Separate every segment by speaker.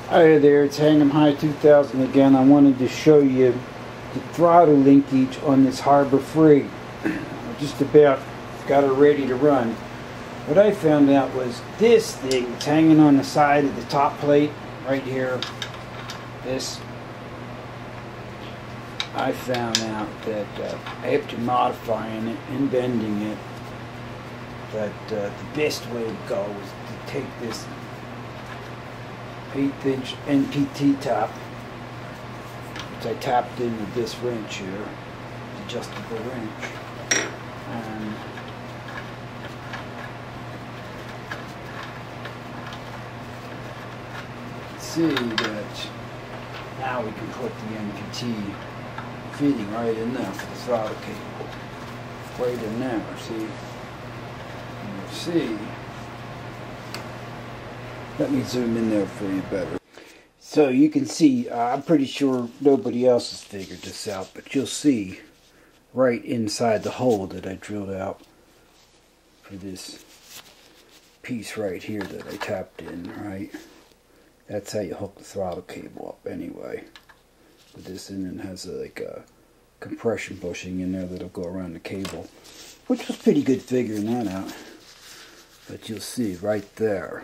Speaker 1: Hi there, it's Hang'em High 2000 again. I wanted to show you the throttle linkage on this Harbor Freight. I just about got her ready to run. What I found out was this thing is hanging on the side of the top plate right here. This. I found out that after modifying it and bending it, that the best way to go is to take this 1/8" NPT top, which I tapped into this wrench here, adjustable wrench, and see that now we can put the NPT fitting right in there for the throttle cable, right in there. See. Let me zoom in there for you better. So you can see, I'm pretty sure nobody else has figured this out, but you'll see right inside the hole that I drilled out for this piece right here that I tapped in, right? That's how you hook the throttle cable up anyway. With this in, and has like a compression bushing in there that'll go around the cable, which was pretty good figuring that out. But you'll see right there,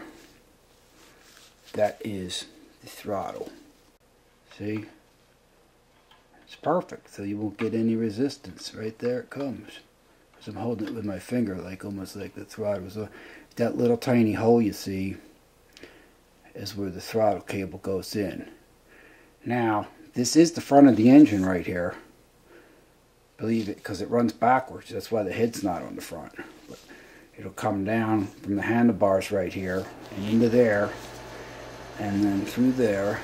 Speaker 1: that is the throttle. See? It's perfect, so you won't get any resistance. Right there it comes. Because I'm holding it with my finger, like almost like the throttle. So that little tiny hole you see is where the throttle cable goes in. Now, this is the front of the engine right here. Believe it, because it runs backwards. That's why the head's not on the front. But it'll come down from the handlebars right here and into there, and then through there,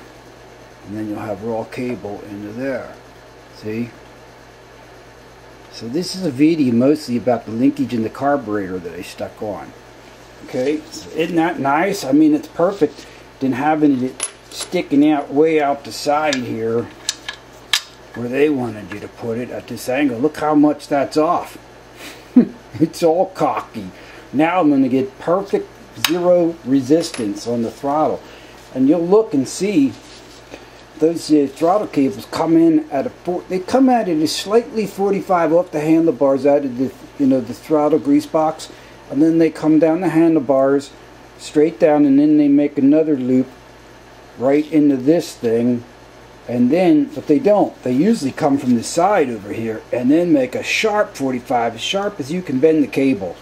Speaker 1: and then you'll have raw cable into there. See? So this is a video mostly about the linkage in the carburetor that I stuck on. Okay, so isn't that nice? I mean, it's perfect than having it sticking out way out the side here where they wanted you to put it at this angle. Look how much that's off. It's all cocky. Now I'm going to get perfect zero resistance on the throttle. And you'll look and see those throttle cables come in at they come at it as slightly 45 off the handlebars out of the the throttle grease box, and then they come down the handlebars straight down, and then they make another loop right into this thing, and then, but they don't. They usually come from the side over here and then make a sharp 45, as sharp as you can bend the cable,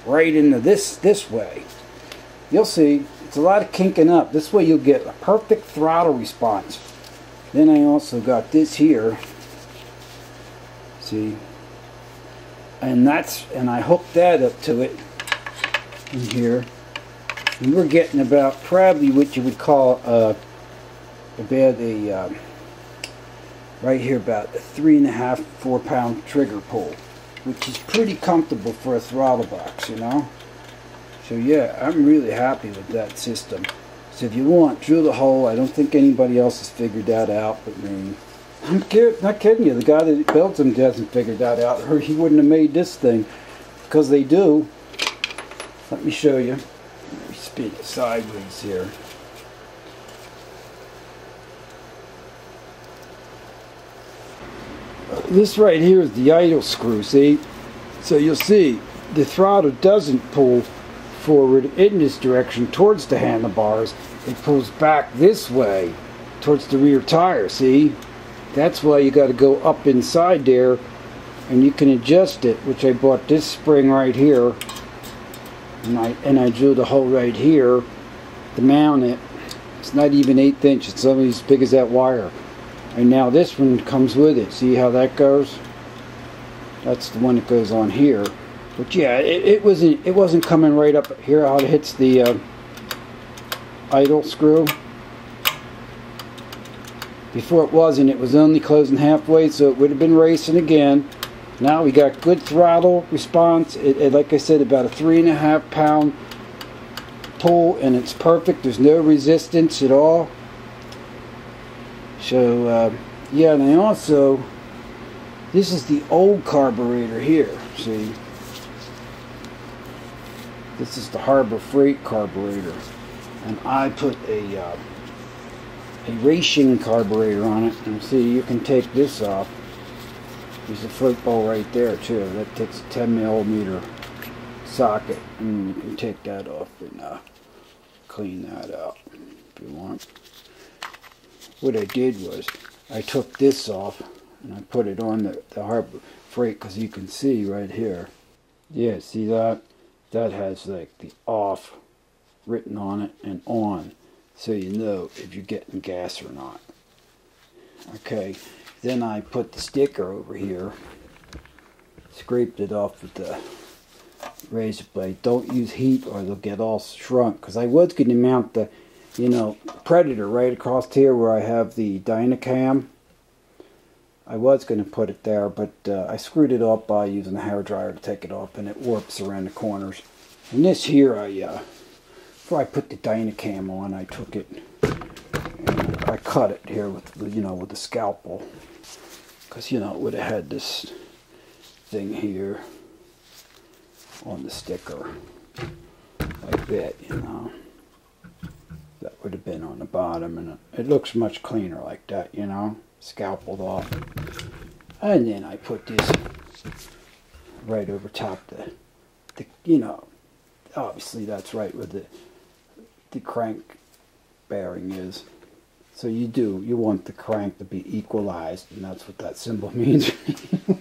Speaker 1: right into this way. You'll see, it's a lot of kinking up. This way you'll get a perfect throttle response. Then I also got this here, see, and I hooked that up to it in here, and we're getting about probably what you would call right here about a 3.5 to 4 pound trigger pull, which is pretty comfortable for a throttle box, So yeah, I'm really happy with that system. So if you want, drill the hole. I don't think anybody else has figured that out but me. I'm not kidding you. The guy that built them hasn't figured that out, or he wouldn't have made this thing. Because they do. Let me show you. Let me spin it sideways here. This right here is the idle screw, see? So you'll see the throttle doesn't pull forward in this direction towards the handlebars. It pulls back this way towards the rear tire, see? That's why you got to go up inside there, and you can adjust it, which I bought this spring right here, and I drilled a hole right here to mount it. It's not even 1/8 inch, it's only as big as that wire. And now this one comes with it. See how that goes? That's the one that goes on here. But yeah, it wasn't coming right up here how it hits the idle screw. Before it wasn't. It was only closing halfway, so it would have been racing again. Now we got good throttle response. Like I said, about a 3.5 pound pull, and it's perfect. There's no resistance at all. So yeah, and I also, this is the old carburetor here, see? This is the Harbor Freight carburetor, and I put a a racing carburetor on it. And see, you can take this off. There's a football right there too. That takes a 10mm socket, and you can take that off and clean that out if you want. What I did was I took this off and I put it on the Harbor Freight, because you can see right here. Yeah, see that? That has like the off written on it and on, so you know if you're getting gas or not. Okay, then I put the sticker over here, scraped it off with the razor blade. Don't use heat or they'll get all shrunk, because I was going to mount the, you know, Predator right across here where I have the Dynacam. I was going to put it there, but I screwed it up by using a hairdryer to take it off, and it warps around the corners. And this here, before I put the Dynacam on, I took it and I cut it here with, you know, with a scalpel, because, you know, it would have had this thing here on the sticker like that, you know. That would have been on the bottom, and it looks much cleaner like that, you know, scalpeled off. And then I put this right over top the you know, obviously that's right where the crank bearing is. So you want the crank to be equalized, and that's what that symbol means.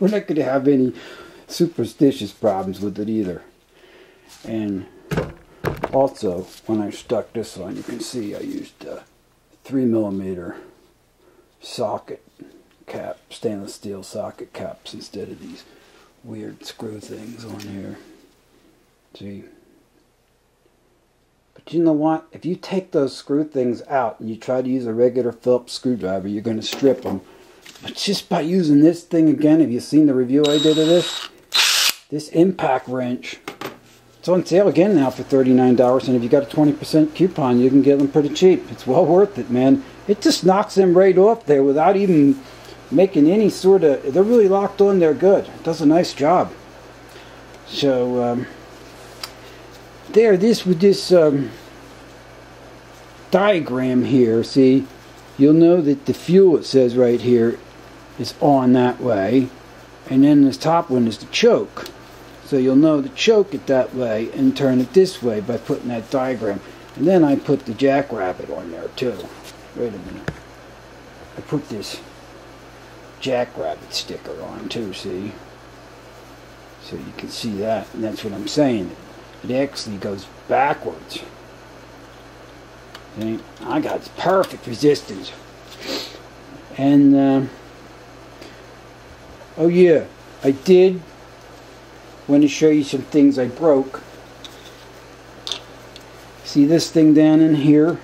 Speaker 1: We're not going to have any superstitious problems with it either. And also, when I stuck this on, you can see I used 3mm socket cap, stainless steel socket caps, instead of these weird screw things on here. See? But you know what? If you take those screw things out and you try to use a regular Phillips screwdriver, you're going to strip them. But just by using this thing again, have you seen the review I did of this? This impact wrench. It's on sale again now for $39, and if you got a 20% coupon, you can get them pretty cheap. It's well worth it, man. It just knocks them right off there without even making any sort of... They're really locked on there good. It does a nice job. So, there, this with this diagram here, see, you'll know that the fuel, it says right here, is on that way, and then this top one is the choke. So you'll know to choke it that way and turn it this way by putting that diagram. And then I put the jackrabbit on there too. Wait a minute. I put this jackrabbit sticker on too, see? So you can see that, and that's what I'm saying. It actually goes backwards. See? I got perfect resistance. And, oh yeah, I did want to show you some things I broke. See this thing down in here?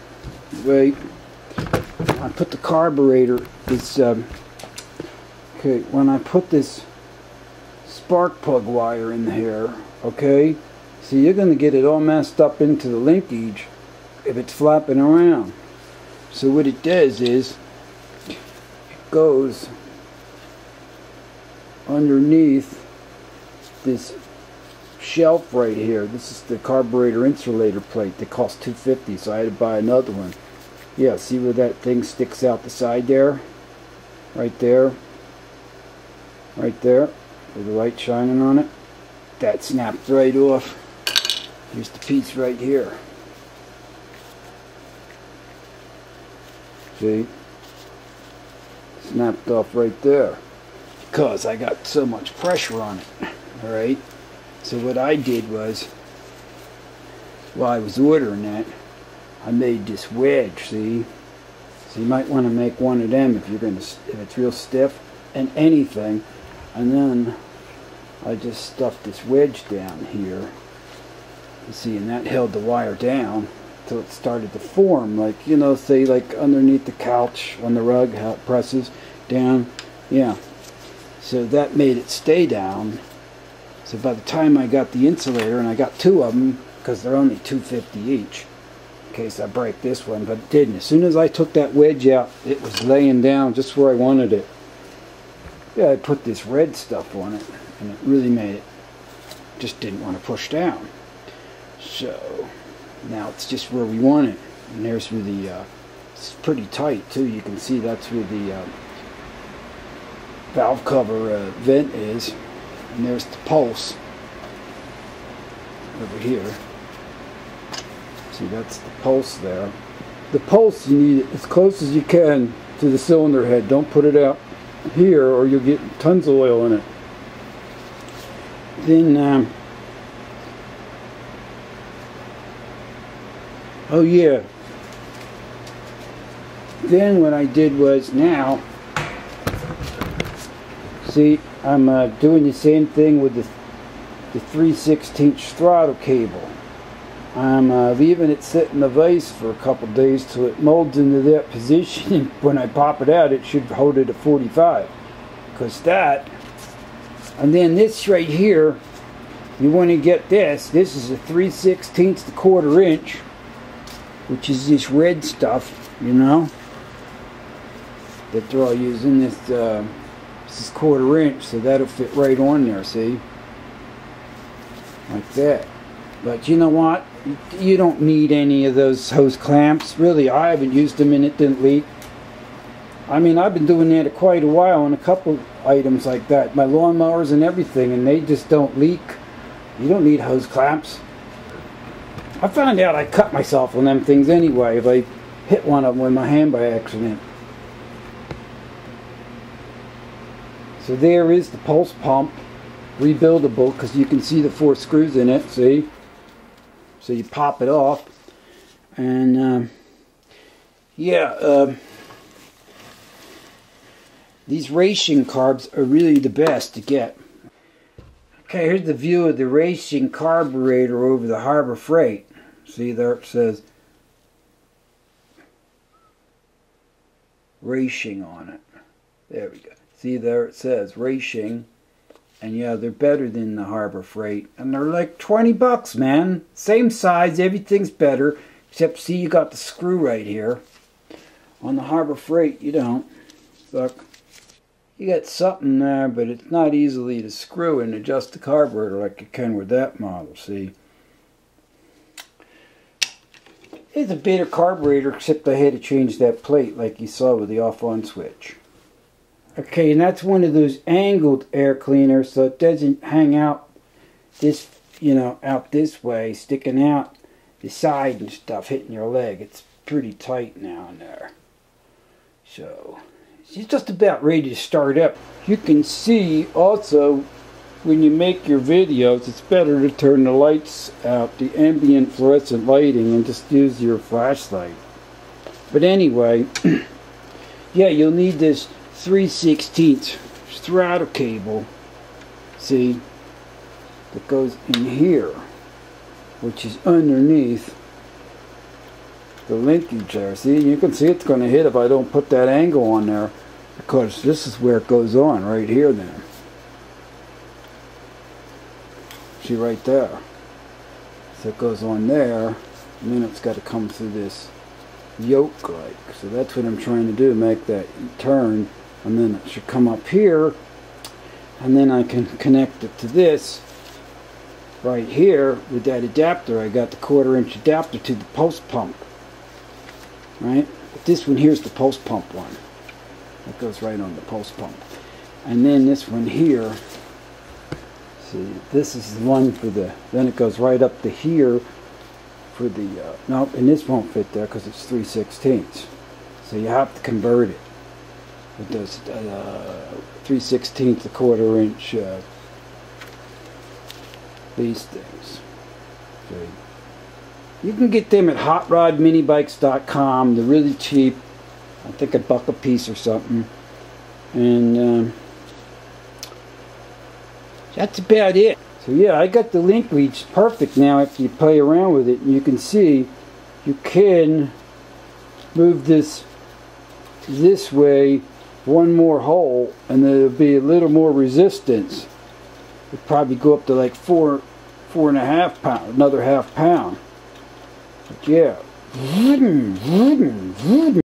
Speaker 1: Wait. I put the carburetor. It's, okay, when I put this spark plug wire in here, okay, so you're going to get it all messed up into the linkage if it's flapping around. So what it does is it goes underneath this shelf right here. This is the carburetor insulator plate that cost $250, so I had to buy another one. Yeah, see where that thing sticks out the side there? Right there. Right there. With the light shining on it. That snapped right off. Here's the piece right here. See? Snapped off right there. Because I got so much pressure on it. Alright? So what I did was, while I was ordering that, I made this wedge, see? So you might want to make one of them if you're going to, if it's real stiff and anything. And then I just stuffed this wedge down here. You see, and that held the wire down till it started to form, like, you know, say like underneath the couch on the rug, how it presses down. Yeah. So that made it stay down. So by the time I got the insulator, and I got two of them, because they're only $250 each, in case I break this one, but it didn't. As soon as I took that wedge out, it was laying down just where I wanted it. Yeah, I put this red stuff on it, and it really made it, just didn't want to push down. So, now it's just where we want it. And there's where the It's pretty tight too. You can see that's where the valve cover vent is, and there's the pulse over here. See, that's the pulse there. The pulse, you need it as close as you can to the cylinder head. Don't put it out here or you'll get tons of oil in it. Then oh yeah, then what I did was, now see, I'm doing the same thing with the 3/16 throttle cable. I'm leaving it sit in the vise for a couple days till it molds into that position. When I pop it out, it should hold it at 45. Because that, and then this right here, you want to get this. This is a 3/16 to 1/4 inch, which is this red stuff, you know, that they're all using. This is 1/4 inch, so that'll fit right on there, see? Like that. But you know what? You don't need any of those hose clamps. Really, I haven't used them and it didn't leak. I mean, I've been doing that quite a while on a couple items like that. My lawnmowers and everything, and they just don't leak. You don't need hose clamps. I found out I cut myself on them things anyway if I hit one of them with my hand by accident. So there is the pulse pump, rebuildable, because you can see the 4 screws in it, see? So you pop it off, and these racing carbs are really the best to get. Okay, here's the view of the racing carburetor over the Harbor Freight. See, there it says racing on it. There we go. See, there it says racing. And yeah, they're better than the Harbor Freight. And they're like 20 bucks, man. Same size, everything's better. Except, see, you got the screw right here. On the Harbor Freight, you don't. Look. You got something there, but it's not easily to screw and adjust the carburetor like you can with that model, see. It's a better carburetor, except I had to change that plate like you saw with the off-on switch. Okay, and that's one of those angled air cleaners, so it doesn't hang out this, you know, out this way, sticking out the side and stuff, hitting your leg. It's pretty tight now and there. So, it's just about ready to start up. You can see also, when you make your videos, it's better to turn the lights out, the ambient fluorescent lighting, and just use your flashlight. But anyway, yeah, you'll need this 3/16 throttle cable, see, that goes in here, which is underneath the linkage there. See, you can see it's going to hit if I don't put that angle on there, because this is where it goes on, right here then. See right there. So it goes on there, and then it's got to come through this yoke like. So that's what I'm trying to do, make that turn. And then it should come up here, and then I can connect it to this right here with that adapter. I got the 1/4 inch adapter to the pulse pump, right? But this one here's the pulse pump one. That goes right on the pulse pump. And then this one here, see, this is the one for the, then it goes right up to here for the, no, and this won't fit there because it's 3/16. So you have to convert it. With those 3/16 to 1/4 inch these things. Okay. You can get them at hotrodminibikes.com. They're really cheap. I think $1 a piece or something. And that's about it. So yeah, I got the linkage perfect now after you play around with it. And you can see you can move this way one more hole, and there'll be a little more resistance. It'll probably go up to like 4.5 pounds, another ½ pound. But yeah.